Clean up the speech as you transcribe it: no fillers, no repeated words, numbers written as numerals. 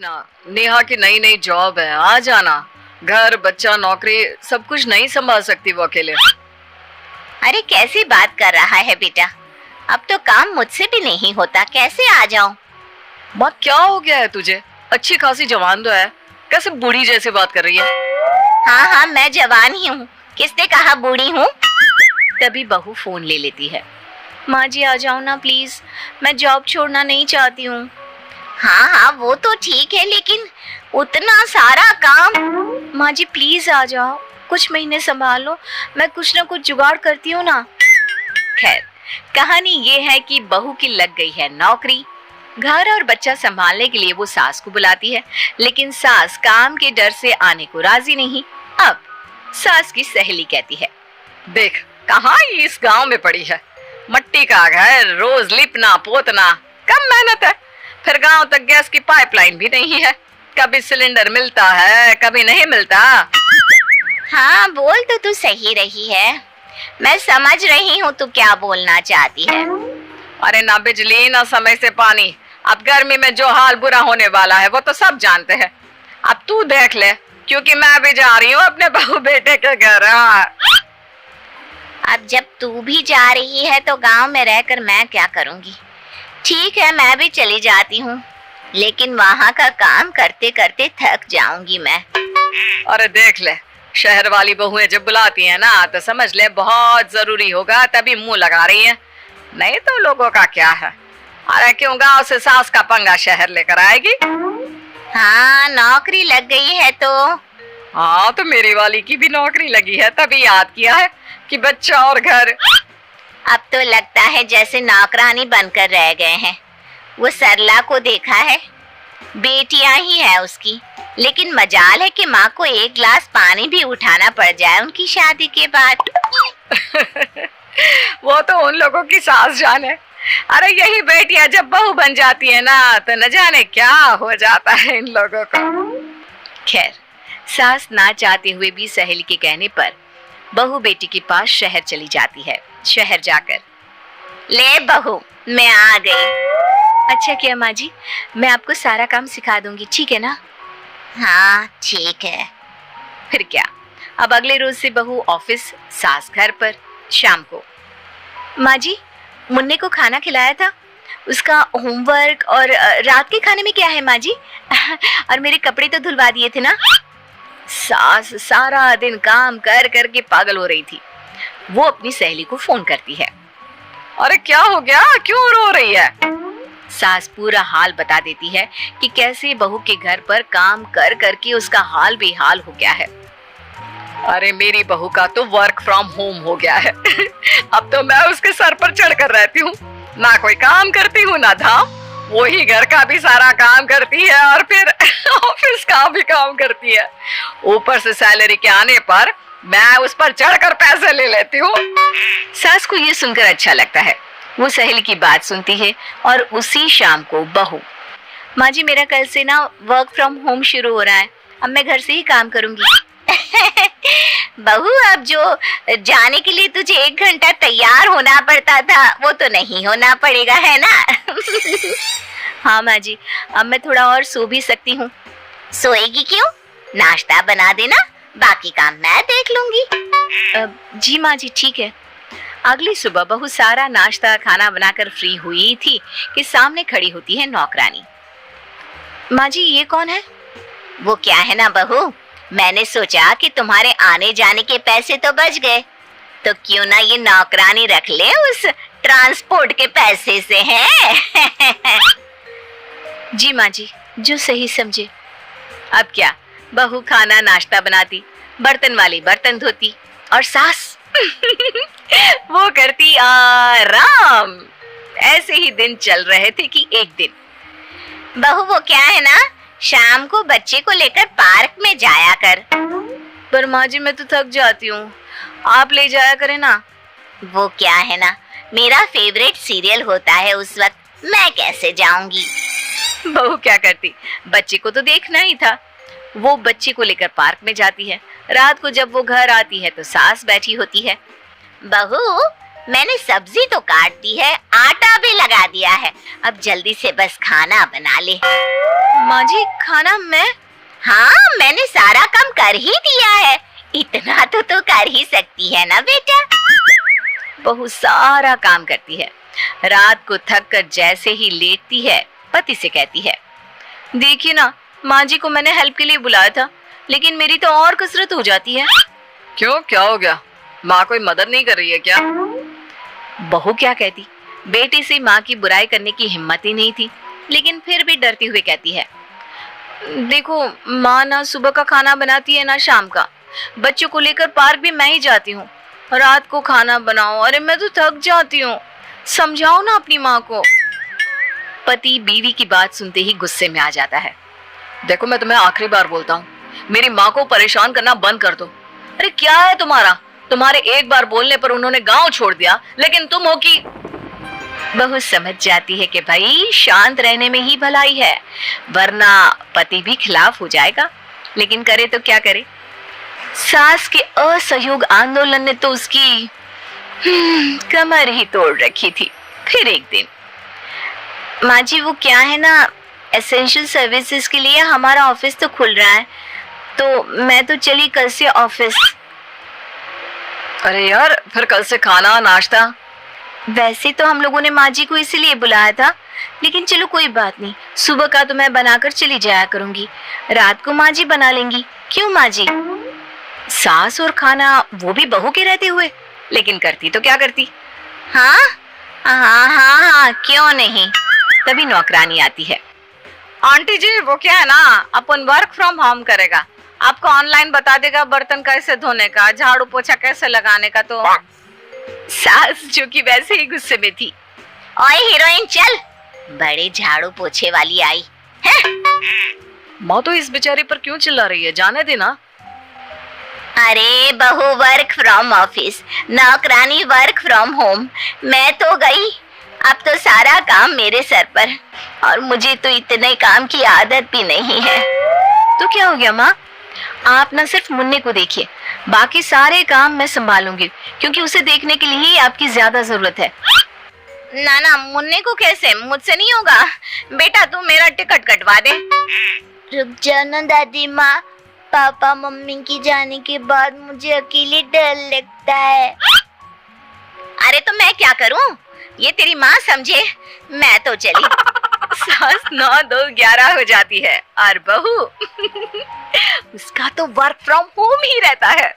ना, नेहा की नई नई जॉब है, आ जाना। घर बच्चा नौकरी सब कुछ नहीं संभाल सकती वो अकेले। अरे कैसी बात कर रहा है बेटा, अब तो काम मुझसे भी नहीं होता, कैसे आ जाऊं? माँ क्या हो गया है तुझे? अच्छी खासी जवान तो है, कैसे बूढ़ी जैसे बात कर रही है? हाँ हाँ मैं जवान ही हूँ, किसने कहा बूढ़ी हूँ? तभी बहू फोन ले लेती है। माँ जी आ जाओ ना प्लीज, मैं जॉब छोड़ना नहीं चाहती हूँ। हाँ हाँ वो तो ठीक है, लेकिन उतना सारा काम। माँ जी प्लीज आ जाओ, कुछ महीने संभाल लो, मैं कुछ ना कुछ जुगाड़ करती हूँ ना। खैर कहानी ये है कि बहू की लग गई है नौकरी। घर और बच्चा संभालने के लिए वो सास को बुलाती है, लेकिन सास काम के डर से आने को राजी नहीं। अब सास की सहेली कहती है, देख कहाँ ये इस गांव में पड़ी है, मट्टी का घर, रोज लिपना पोतना, कम मेहनत है। फिर गांव तक गैस की पाइपलाइन भी नहीं है, कभी सिलेंडर मिलता है कभी नहीं मिलता। हाँ बोल तो तू सही रही है, मैं समझ रही हूँ तू क्या बोलना चाहती है। अरे ना बिजली ना समय से पानी, अब गर्मी में जो हाल बुरा होने वाला है वो तो सब जानते हैं। अब तू देख ले, क्योंकि मैं भी जा रही हूँ अपने बहू बेटे के घर। अब जब तू भी जा रही है तो गांव में रहकर मैं क्या करूँगी? ठीक है मैं भी चली जाती हूँ, लेकिन वहाँ का काम करते करते थक जाऊंगी मैं। अरे देख ले, शहर वाली बहुएं जब बुलाती हैं ना तो समझ ले बहुत जरूरी होगा, तभी मुंह लगा रही हैं, नहीं तो लोगों का क्या है। अरे क्यों गांव से सास का पंगा शहर लेकर आएगी? हाँ नौकरी लग गई है तो। हाँ तो मेरी वाली की भी नौकरी लगी है, तभी याद किया है कि बच्चा और घर। अब तो लगता है जैसे नौकरानी बनकर रह गए हैं। वो सरला को देखा है, बेटियां ही है उसकी, लेकिन मजाल है कि माँ को एक गिलास पानी भी उठाना पड़ जाए उनकी शादी के बाद। वो तो उन लोगों की सास जाने। अरे यही बेटियां जब बहू बन जाती है ना तो न जाने क्या हो जाता है इन लोगों को। खैर सास ना चाहते हुए भी सहेली के कहने पर बहू बेटी के पास शहर चली जाती है। शहर जाकर, ले बहू मैं आ गई। अच्छा किया माँ जी, मैं आपको सारा काम सिखा दूंगी, ठीक है ना? हाँ ठीक है। फिर क्या, अब अगले रोज से बहू ऑफिस, सास घर पर। शाम को, माँ जी मुन्ने को खाना खिलाया था, उसका होमवर्क और रात के खाने में क्या है माँ जी? और मेरे कपड़े तो धुलवा दिए थे ना? सास सारा दिन काम कर कर के पागल हो रही थी। वो अपनी सहेली को फोन करती है। अरे क्या हो गया, क्यों रो रही है? सास पूरा हाल बता देती है कि कैसे बहू के घर पर काम कर कर के उसका हाल बेहाल हो गया है। अरे मेरी बहू का तो वर्क फ्रॉम होम हो गया है। अब तो मैं उसके सर पर चढ़कर रहती हूँ, ना कोई काम करती हूँ ना धाम, वही घर का भी सारा काम करती है और फिर ऑफिस का भी काम करती है। ऊपर से सैलरी के आने पर मैं उस पर चढ़कर पैसे ले लेती हूँ। सास को ये सुनकर अच्छा लगता है। वो सहेली की बात सुनती है और उसी शाम को बहू, माँ जी मेरा कल से ना वर्क फ्रॉम होम शुरू हो रहा है, अब मैं घर से ही काम करूंगी। बहू अब जो जाने के लिए तुझे 1 घंटा तैयार होना पड़ता था वो तो नहीं होना पड़ेगा, है ना? हाँ माँ जी, अब मैं थोड़ा और सो भी सकती हूँ। सोएगी क्यों? नाश्ता बना देना, बाकी काम मैं देख लूंगी। जी माँ जी ठीक है। अगली सुबह बहू सारा नाश्ता खाना बनाकर फ्री हुई थी कि सामने खड़ी होती है नौकरानी। माँ जी ये कौन है? वो क्या है ना बहू, मैंने सोचा कि तुम्हारे आने जाने के पैसे तो बच गए, तो क्यों ना ये नौकरानी रख ले उस ट्रांसपोर्ट के पैसे से, हैं? जी माँ जी जो सही समझे। अब क्या, बहू खाना नाश्ता बनाती, बर्तन वाली बर्तन धोती और सास वो करती आराम। ऐसे ही दिन चल रहे थे कि एक दिन, बहू वो क्या है ना, शाम को बच्चे को लेकर पार्क में जाया कर। पर माँ जी मैं तो थक जाती हूँ, आप ले जाया करें ना। वो क्या है ना, मेरा फेवरेट सीरियल होता है उस वक्त, मैं कैसे जाऊंगी? बहू क्या करती, बच्चे को तो देखना ही था। वो बच्चे को लेकर पार्क में जाती है। रात को जब वो घर आती है तो सास बैठी होती है। बहू मैंने सब्जी तो काट दी है, आटा भी लगा दिया है, अब जल्दी से बस खाना बना ले। माँ जी खाना मैं? हाँ, मैंने सारा काम कर ही दिया है, इतना तो तू कर ही सकती है ना बेटा। बहू सारा काम करती है, रात को थक कर जैसे ही लेटती है पति से कहती है, देखिए ना माँ जी को मैंने हेल्प के लिए बुलाया था, लेकिन मेरी तो और कसरत हो जाती है। क्यों, क्या हो गया? माँ कोई मदद नहीं कर रही है क्या? बहू क्या कहती, बेटी से माँ की बुराई करने की हिम्मत ही नहीं थी, लेकिन फिर भी डरती हुए कहती है, देखो माँ ना सुबह का खाना बनाती है ना शाम का, बच्चों को लेकर पार्क भी मैं ही जाती हूँ, रात को खाना बनाओ, अरे मैं तो थक जाती हूँ, समझाओ ना अपनी माँ को। पति बीवी की बात सुनते ही गुस्से में आ जाता है। देखो मैं तुम्हें आखिरी बार बोलता हूँ, मेरी माँ को परेशान करना बंद कर दो। अरे क्या है तुम्हारा, तुम्हारे एक बार बोलने पर उन्होंने गांव छोड़ दिया, लेकिन तुम हो कि। बहू समझ जाती है कि भाई शांत रहने में ही भलाई है, वरना पति भी खिलाफ हो जाएगा, लेकिन करे तो क्या करे। सास के असहयोग आंदोलन ने तो उसकी कमर ही तोड़ रखी थी। फिर एक दिन, माँ जी वो क्या है ना, एसेंशियल सर्विसेज के लिए हमारा ऑफिस तो खुल रहा है, तो मैं तो चली कल से ऑफिस। अरे यार, फिर कल से खाना नाश्ता? वैसे तो हम लोगों ने माँ जी को इसीलिए बुलाया था, लेकिन चलो कोई बात नहीं, सुबह का तो मैं बनाकर चली जाया करूंगी, रात को माँ जी बना लेंगी। क्यों माँ जी? सास और खाना वो भी बहू के रहते हुए, लेकिन करती तो क्या करती। हाँ हाँ हाँ हाँ, क्यों नहीं। तभी नौकरानी आती है। आंटी जी वो क्या है ना, अपन वर्क फ्रॉम होम करेगा, आपको ऑनलाइन बता देगा बर्तन कैसे धोने का, झाड़ू पोछा कैसे लगाने का। तो सास जो कि वैसे ही गुस्से में थी, ओए हीरोइन चल, बड़े झाड़ू पोछे वाली आई है। माँ तो इस बेचारी पर क्यों चिल्ला रही है, जाने देना। अरे बहू वर्क फ्रॉम ऑफिस, नौकरानी वर्क फ्रॉम होम, मैं तो गई, अब तो सारा काम मेरे सर पर, और मुझे तो इतने काम की आदत भी नहीं है। तो क्या हो गया माँ, आप ना सिर्फ मुन्ने को देखिए, बाकी सारे काम मैं संभालूंगी, क्योंकि उसे देखने के लिए ही आपकी ज्यादा जरूरत है। ना ना, मुन्ने को कैसे, मुझसे नहीं होगा, बेटा तू मेरा टिकट कटवा दे। रुक जाओ ना दादी माँ, पापा मम्मी की जाने के बाद मुझे अकेले डर लगता है। अरे तो मैं क्या करूं, ये तेरी माँ समझे, मैं तो चली। सास 9 2 11 हो जाती है, और बहू उसका तो वर्क फ्रॉम होम ही रहता है।